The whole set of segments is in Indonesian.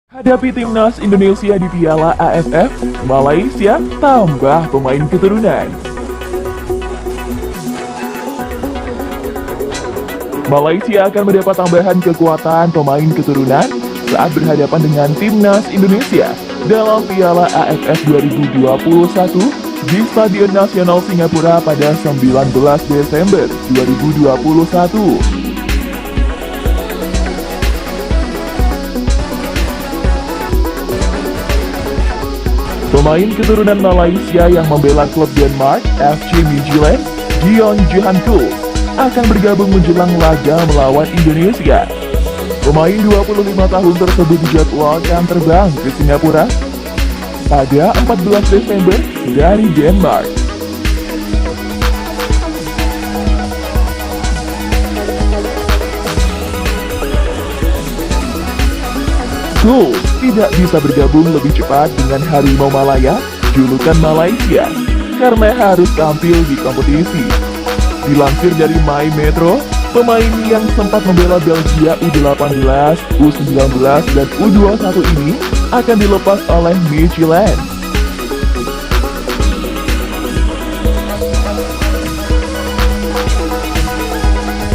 Hadapi timnas Indonesia di Piala AFF, Malaysia tambah pemain keturunan. Malaysia akan mendapat tambahan kekuatan pemain keturunan saat berhadapan dengan timnas Indonesia dalam Piala AFF 2021 di Stadion Nasional Singapura pada 19 Desember 2021. Pemain keturunan Malaysia yang membela klub Denmark FC Midtjylland, Gion Johan Kool, akan bergabung menjelang laga melawan Indonesia. Pemain 25 tahun tersebut dijadwalkan terbang ke Singapura pada 14 Desember dari Denmark. Kool tidak bisa bergabung lebih cepat dengan Harimau Malaya, julukan Malaysia, karena harus tampil di kompetisi. Dilansir dari My Metro, pemain yang sempat membela Belgia U18, U19, dan U21 ini akan dilepas oleh Midtjylland.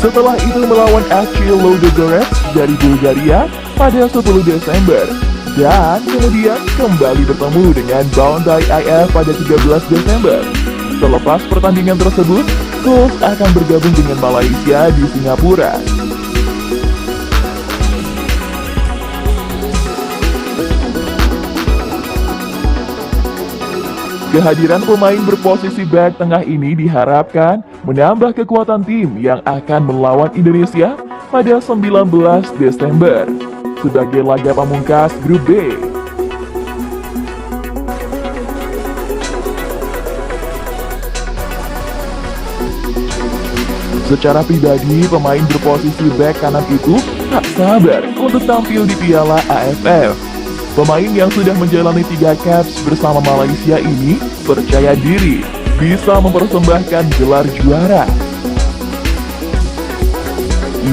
Setelah itu melawan FC Ludogorets dari Bulgaria pada 10 Desember, dan kemudian kembali bertemu dengan Bondi IF pada 13 Desember. Selepas pertandingan tersebut, Kool akan bergabung dengan Malaysia di Singapura. Kehadiran pemain berposisi back tengah ini diharapkan menambah kekuatan tim yang akan melawan Indonesia pada 19 Desember sebagai laga pamungkas Grup B. Secara pribadi, pemain berposisi back kanan itu tak sabar untuk tampil di Piala AFF. Pemain yang sudah menjalani 3 caps bersama Malaysia ini percaya diri bisa mempersembahkan gelar juara.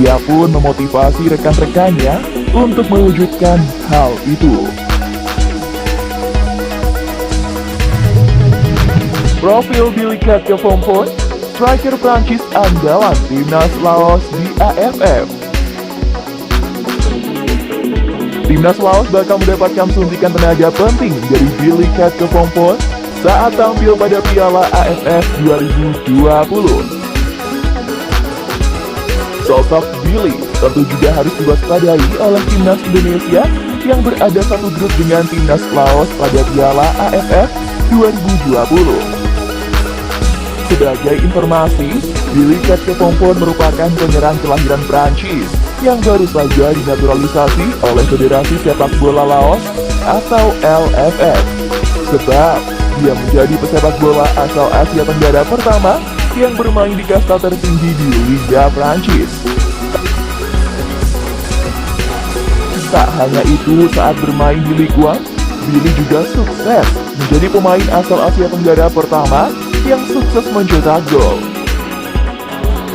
Ia pun memotivasi rekan-rekannya untuk mewujudkan hal itu. Profil Billy Cat-Kepompong, striker Prancis andalan timnas Laos di AFF. Timnas Laos bakal mendapatkan suntikan tenaga penting dari Billy Cat-Kepompong saat tampil pada Piala AFF 2020. Sosok Billy tentu juga harus diwaspadai oleh timnas Indonesia yang berada satu grup dengan timnas Laos pada Piala AFF 2020. Sebagai informasi, Billy Cat-Kepompong merupakan penyerang kelahiran Prancis yang baru saja dinaturalisasi oleh Federasi Sepak Bola Laos atau LFF. Sebab dia menjadi pesepak bola asal Asia Tenggara pertama yang bermain di kasta tertinggi di Liga Prancis. Tak hanya itu, saat bermain di Ligue 1, Billy juga sukses menjadi pemain asal Asia Tenggara pertama yang sukses mencetak gol.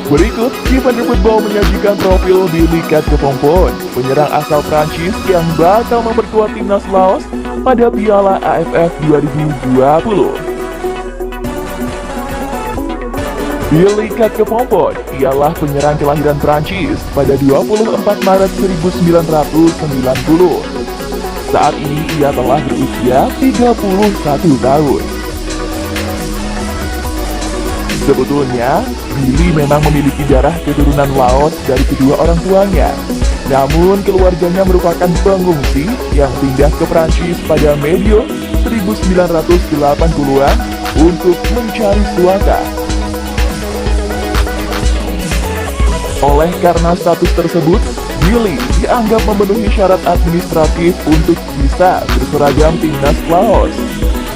Berikut, Defender Football menyajikan profil Billy Cat-Kepompong, penyerang asal Prancis yang bakal memperkuat timnas Laos pada Piala AFF 2020. Billy Cat-Kepompong ialah penyerang kelahiran Prancis pada 24 Maret 1990. Saat ini ia telah berusia 31 tahun. Sebetulnya, Billy memang memiliki darah keturunan Laos dari kedua orang tuanya. Namun, keluarganya merupakan pengungsi yang pindah ke Prancis pada medio 1980-an untuk mencari suaka. Oleh karena status tersebut, Billy dianggap memenuhi syarat administratif untuk bisa berseragam timnas Laos.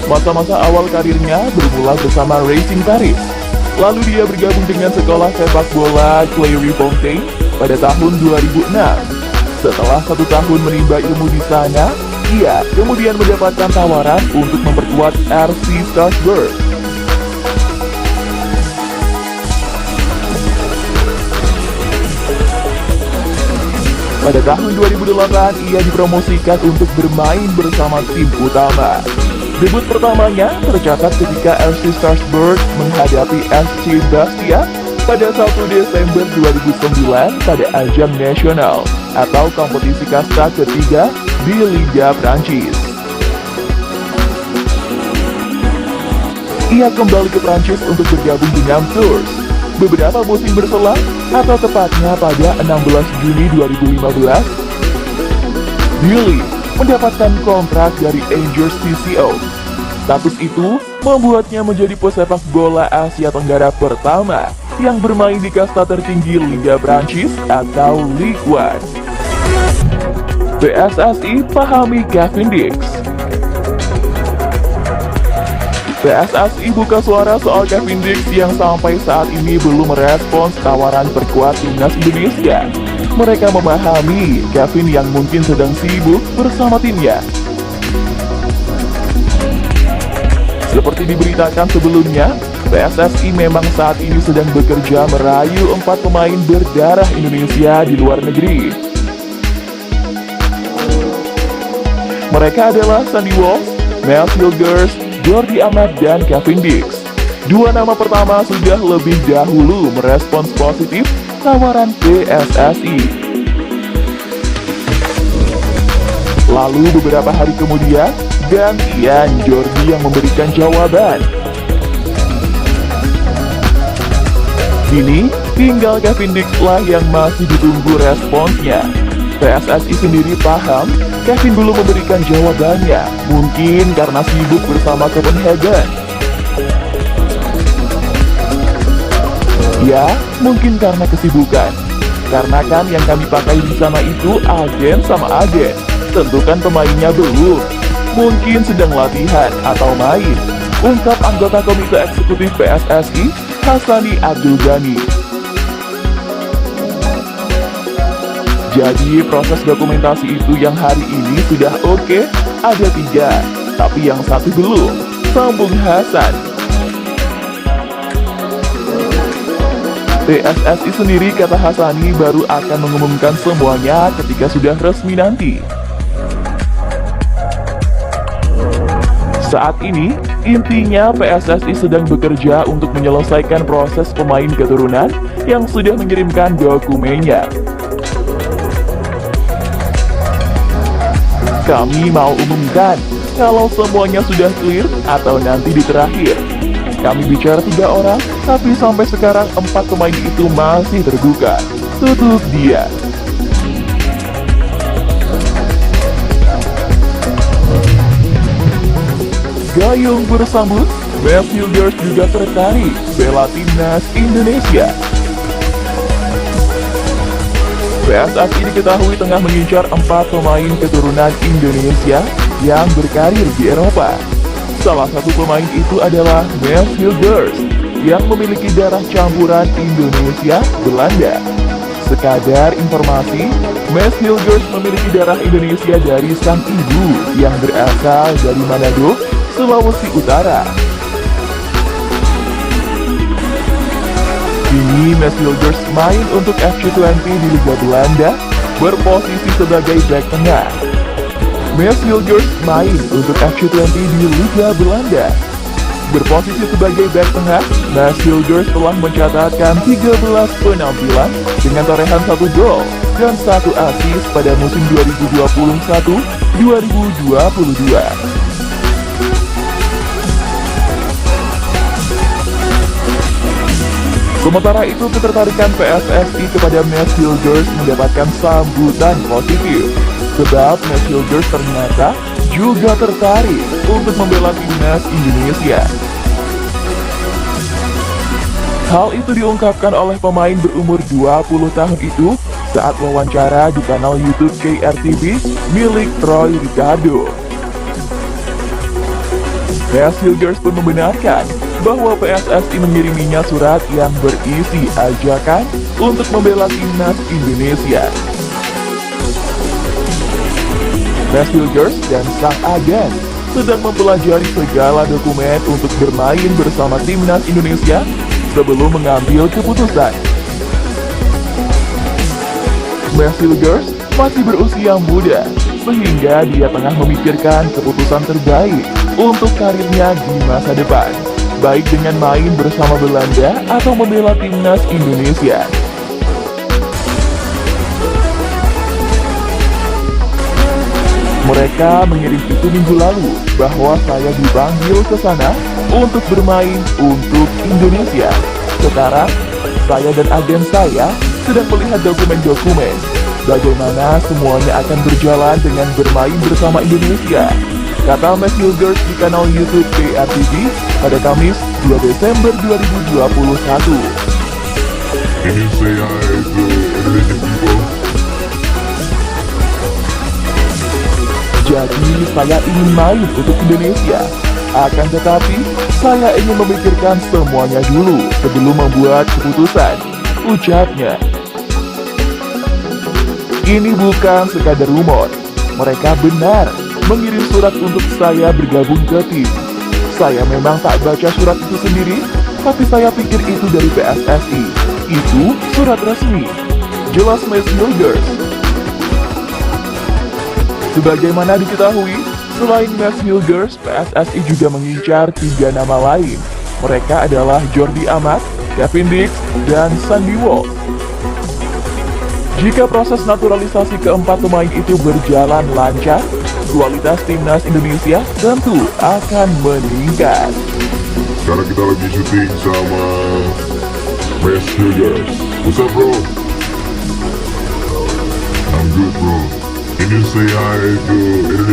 Masa-masa awal karirnya bermula bersama Racing Paris. Lalu dia bergabung dengan sekolah sepak bola Clairefontaine pada tahun 2006. Setelah 1 tahun menimba ilmu di sana, ia kemudian mendapatkan tawaran untuk memperkuat RC Strasbourg. Pada tahun 2008, ia dipromosikan untuk bermain bersama tim utama. Debut pertamanya tercatat ketika FC Strasbourg menghadapi FC Bastia pada 1 Desember 2009 pada ajang nasional atau kompetisi kasta ketiga di Liga Prancis. Ia kembali ke Prancis untuk bergabung dengan Tours beberapa musim berselang, atau tepatnya pada 16 Juni 2015. Billy mendapatkan kontrak dari Angers TCO. Status itu membuatnya menjadi pesepak bola Asia Tenggara pertama yang bermain di kasta tertinggi Liga Prancis atau Ligue 1. PSSI pahami Cavendish. PSSI buka suara soal Cavendish yang sampai saat ini belum merespons tawaran perkuat timnas Indonesia. Mereka memahami Kevin yang mungkin sedang sibuk bersama timnya. Seperti diberitakan sebelumnya, PSSI memang saat ini sedang bekerja merayu 4 pemain berdarah Indonesia di luar negeri. Mereka adalah Sandy Walsh, Matthew Gers, Jordi Amat, dan Cavendish. Dua nama pertama sudah lebih dahulu merespons positif tawaran PSSI. Lalu beberapa hari kemudian, gantian Jordi yang memberikan jawaban. Kini, tinggal Cavendish lah yang masih ditunggu responsnya. PSSI sendiri paham, Kevin belum memberikan jawabannya, mungkin karena sibuk bersama Copenhagen. Ya, mungkin karena kesibukan. Karena kan yang kami pakai di sana itu agen sama agen. Tentu kan pemainnya belum. Mungkin sedang latihan atau main. Ungkap anggota Komite Eksekutif PSSI, Hassani Abdul Ghani. Jadi proses dokumentasi itu yang hari ini sudah oke, ada 3, tapi yang satu belum, sambung Hasan. PSSI sendiri, kata Hassani, baru akan mengumumkan semuanya ketika sudah resmi nanti. Saat ini, intinya PSSI sedang bekerja untuk menyelesaikan proses pemain keturunan yang sudah mengirimkan dokumennya. Kami mau umumkan kalau semuanya sudah clear atau nanti di terakhir. Kami bicara 3 orang, tapi sampai sekarang 4 pemain itu masih terbuka. Tutup dia. Gayung bersambut, Matthew Gers juga tertarik bela timnas Indonesia. PSSI diketahui tengah mengincar 4 pemain keturunan Indonesia yang berkarir di Eropa. Salah satu pemain itu adalah Matthew Gers yang memiliki darah campuran Indonesia Belanda. Sekadar informasi, Matthew Gers memiliki darah Indonesia dari sang ibu yang berasal dari Manado, Sulawesi Utara. Kini Matthew Gers main untuk FC20 di Liga Belanda, berposisi sebagai bek tengah. Matthew Gers main untuk FC20 di Liga Belanda. Berposisi sebagai bek tengah, Matthew Gers telah mencatatkan 13 penampilan dengan torehan 1 gol dan 1 assist pada musim 2021-2022. Sementara itu, ketertarikan PSSI kepada Matthew Gers mendapatkan sambutan positif, sebab Matthew Gers ternyata juga tertarik untuk membela timnas Indonesia. Hal itu diungkapkan oleh pemain berumur 20 tahun itu saat wawancara di kanal YouTube KRTV milik Troy Ricardo. Matthew Gers pun membenarkan bahwa PSSI mengiriminya surat yang berisi ajakan untuk membela timnas Indonesia. Matthew Gers dan sang agen sedang mempelajari segala dokumen untuk bermain bersama timnas Indonesia sebelum mengambil keputusan. Matthew Gers masih berusia muda, sehingga dia tengah memikirkan keputusan terbaik untuk karirnya di masa depan, baik dengan main bersama Belanda atau membela timnas Indonesia. Mereka mengirim itu minggu lalu bahwa saya dipanggil ke sana untuk bermain untuk Indonesia. Sekarang, saya dan agen saya sedang melihat dokumen-dokumen bagaimana semuanya akan berjalan dengan bermain bersama Indonesia, kata Matthew Gers di kanal YouTube PRTV pada Kamis 2 Desember 2021. Ini saya itu Indonesian people. Jadi saya ingin main untuk Indonesia, akan tetapi saya ingin memikirkan semuanya dulu sebelum membuat keputusan, ucapnya. Ini bukan sekadar rumor, mereka benar mengirim surat untuk saya bergabung ke tim. Saya memang tak baca surat itu sendiri, tapi saya pikir itu dari PSSI. Itu surat resmi, jelas Matthew Gers. Sebagaimana diketahui, selain Matthew Gers, PSSI juga mengincar 3 nama lain. Mereka adalah Jordi Amat, Kevin Dix, dan Sandy Walsh. Jika proses naturalisasi keempat pemain itu berjalan lancar, kualitas timnas Indonesia tentu akan meningkat. Sekarang kita lagi syuting sama Matthew Gers. What's up, bro? I'm good, bro. Ini saya itu Indonesian